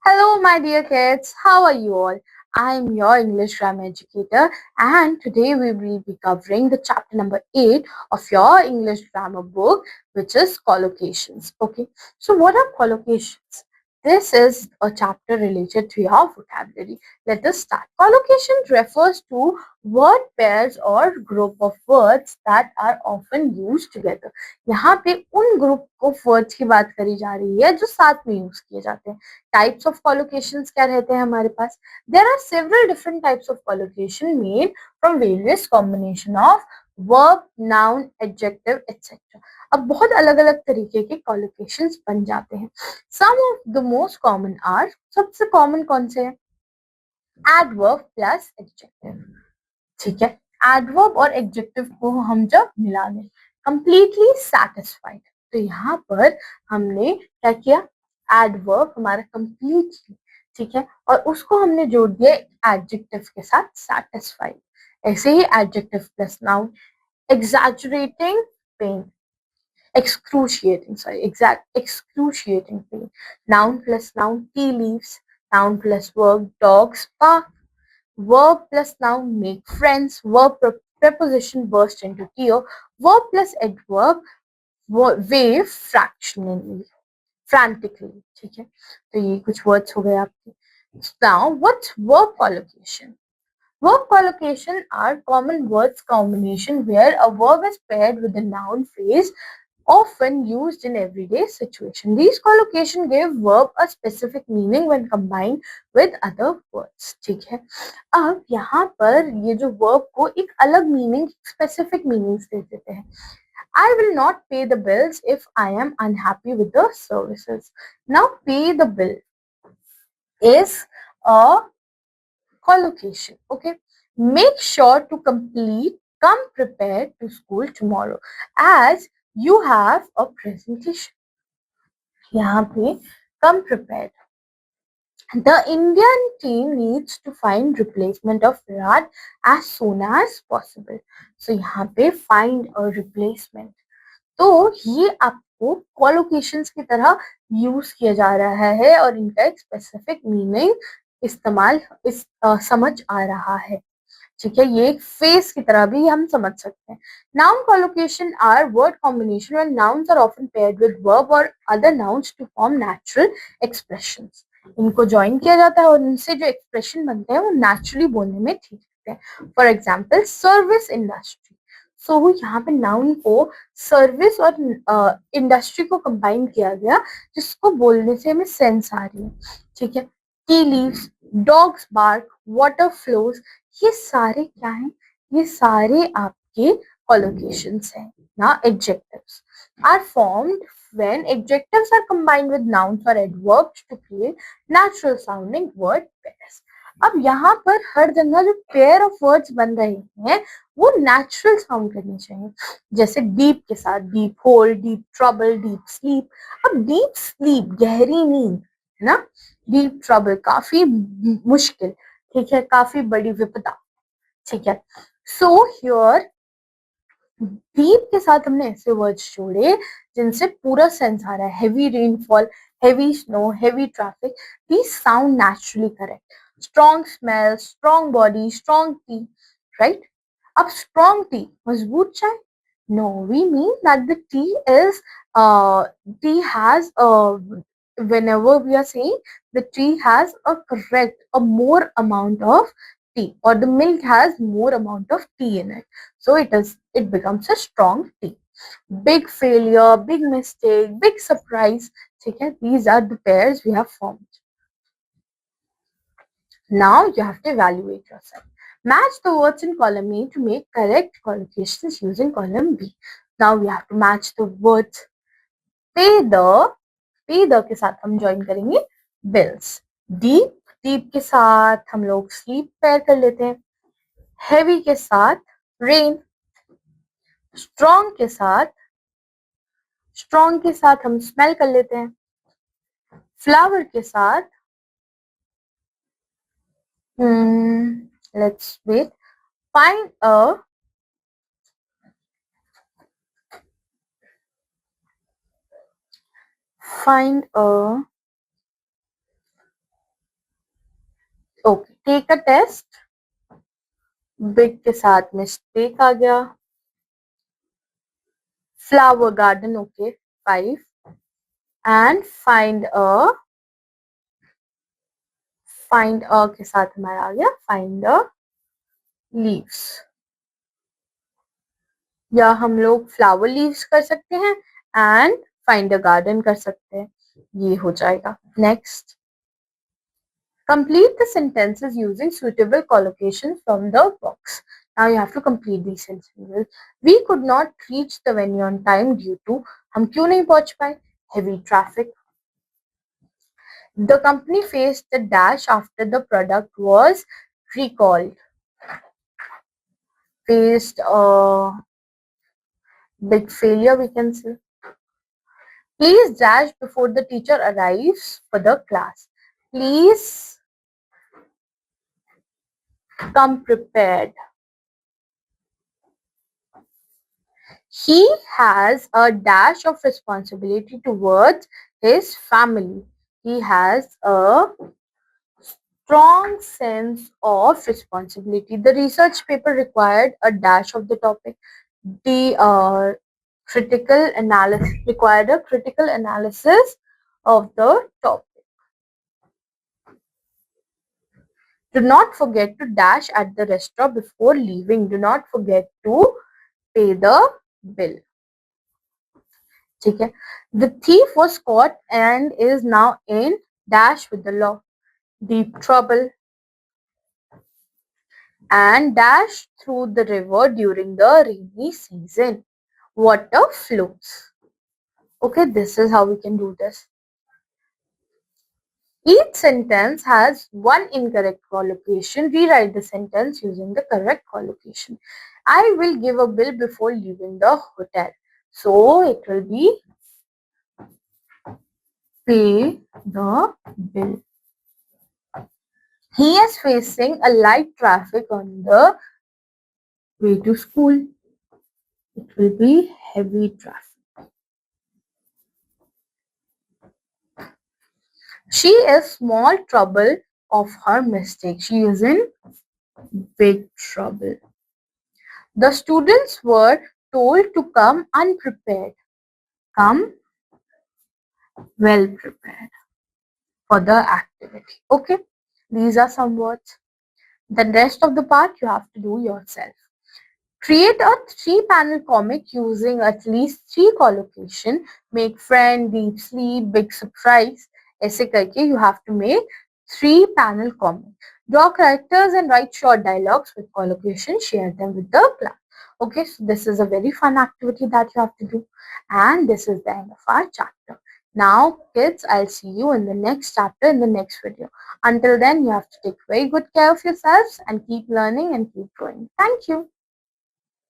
Hello, my dear kids. How are you all? I am your English grammar educator, and today we will be covering the chapter number 8 of your English grammar book, which is collocations. Okay, so what are collocations? This is a chapter related to your vocabulary. Let us start. Collocation refers to word pairs or group of words that are often used together. यहाँ पे उन group of words की बात करी जा रही है जो साथ में यूज किए जाते हैं. टाइप्स ऑफ collocations क्या रहते हैं हमारे पास. There are several different types of collocation made from various combination of verb, noun, adjective etcetera. अब बहुत अलग अलग तरीके के collocations बन जाते हैं. Some of the most common are, सबसे कॉमन कौन से हैं? Adverb plus adjective. ठीक है, एडवर्ब और एडजेक्टिव को हम जब मिला दें, कंप्लीटली सेटिस्फाइड, तो यहाँ पर हमने क्या किया? एडवर्ब हमारा कंप्लीटली, ठीक है, और उसको हमने जोड़ दिया एडजेक्टिव के साथ, सेटिस्फाइड. ऐसे ही adjective plus noun, exaggerating pain, excruciating pain. Noun plus noun, tea leaves. Noun plus verb, dogs bark. Verb plus noun, make friends. Verb preposition, burst into tear. Verb plus adverb, wave fractionally, frantically. ठीक है, तो ये कुछ words हो गए आपके. Now, what's verb collocation? Verb collocation are common words combination where a verb is paired with a noun phrase often used in everyday situation. These collocation give verb a specific meaning when combined with other words. ठीक है, अब यहाँ पर ये जो verb को एक अलग meaning, specific meanings दे देते हैं. I will not pay the bills if I am unhappy with the services. Now, pay the bill is a collocation. Okay, make sure to come prepared to school tomorrow as you have a presentation. यहाँ पे come prepared. The Indian team needs to find replacement of Virat as soon as possible. So यहाँ पे find a replacement. तो ये आपको collocations की तरह use किया जा रहा है और इनका एक स्पेसिफिक मीनिंग इस्तेमाल समझ आ रहा है. ठीक है, ये एक फेस की तरह भी हम समझ सकते हैं. Noun collocation are word combination when nouns are often paired with verb और other nouns to form natural expressions. इनको ज्वाइन किया जाता है और इनसे जो एक्सप्रेशन बनते हैं वो नेचुरली बोलने में ठीक लगते हैं. For example, service industry. So यहाँ पे नाउन को सर्विस और इंडस्ट्री को कंबाइन किया गया, जिसको बोलने से हमें सेंस आ रही है. ठीक है, tea leaves, dogs bark, water flows, ये सारे क्या हैं? ये सारे आपके collocations हैं. Now, adjectives are formed when adjectives are combined with nouns or adverbs to create natural sounding word pairs. अब यहाँ पर हर जगह जो पेयर ऑफ वर्ड्स बन रहे हैं वो नेचुरल साउंड करने चाहिए. जैसे डीप के साथ deep whole, deep trouble, deep sleep. अब डीप स्लीप गहरी नींद है ना, डीप ट्रबल काफी मुश्किल, ठीक है, काफी बड़ी विपदा. ठीक है, सो हियर डीप के साथ हमने ऐसे वर्ड्स जोड़े जिनसे पूरा सेंस आ रहा है. Heavy rainfall, heavy snow, heavy traffic, these sound naturally correct. Strong smell, strong body, strong tea, right? अब strong tea, मजबूत चाय? No, we mean that the tea has whenever we are saying the tea has a more amount of tea, or the milk has more amount of tea in it, so it becomes a strong tea. Big failure, big mistake, big surprise. Okay, these are the pairs we have formed. Now you have to evaluate yourself. Match the words in column A to make correct collocations using column B. Now we have to match the words. Pay the के साथ हम join करेंगे bills. deep के साथ हम लोग sleep pair कर लेते हैं. heavy के साथ rain. strong के साथ हम smell कर लेते हैं. flower के साथ let's wait. Find a okay, take a test, big के साथ मिस्टेक आ गया, flower garden, okay 5, and find a के साथ हमारा आ गया फाइंड अ लीव्स, या हम लोग फ्लावर लीव्स कर सकते हैं एंड फाइंड अ गार्डन कर सकते हैं, ये हो जाएगा। Next, complete the sentences using suitable collocations from the box. Now you have to complete these sentences. We could not reach the venue on time due to, हम क्यों नहीं पहुंच पाए? Heavy traffic. The company faced the dash after the product was recalled. Faced a big failure, we can say. Please dash before the teacher arrives for the class. Please come prepared. He has a dash of responsibility towards his family. He has a strong sense of responsibility. The research paper required a dash of the topic. The critical analysis required a critical analysis of the topic. Do not forget to dash at the restaurant before leaving. Do not forget to pay the bill. ठीक है, the thief was caught and is now in dash with the law, deep trouble, and dash through the river during the rainy season, water flows. Okay, this is how we can do this. Each sentence has one incorrect collocation. Rewrite the sentence using the correct collocation. I will give a bill before leaving the hotel, so it will be pay the bill. He is facing a light traffic on the way to school. It will be heavy traffic. She is small trouble of her mistake. She is in big trouble. The students were told to come unprepared. Come well prepared for the activity. Okay, these are some words. The rest of the part you have to do yourself. Create a 3-panel comic using at least 3 collocation. Make friend, deep sleep, big surprise. ऐसे करके you have to make 3-panel comic. Draw characters and write short dialogues with collocation. Share them with the class. Okay, so this is a very fun activity that you have to do. And this is the end of our chapter. Now, kids, I'll see you in the next chapter in the next video. Until then, you have to take very good care of yourselves and keep learning and keep growing. Thank you.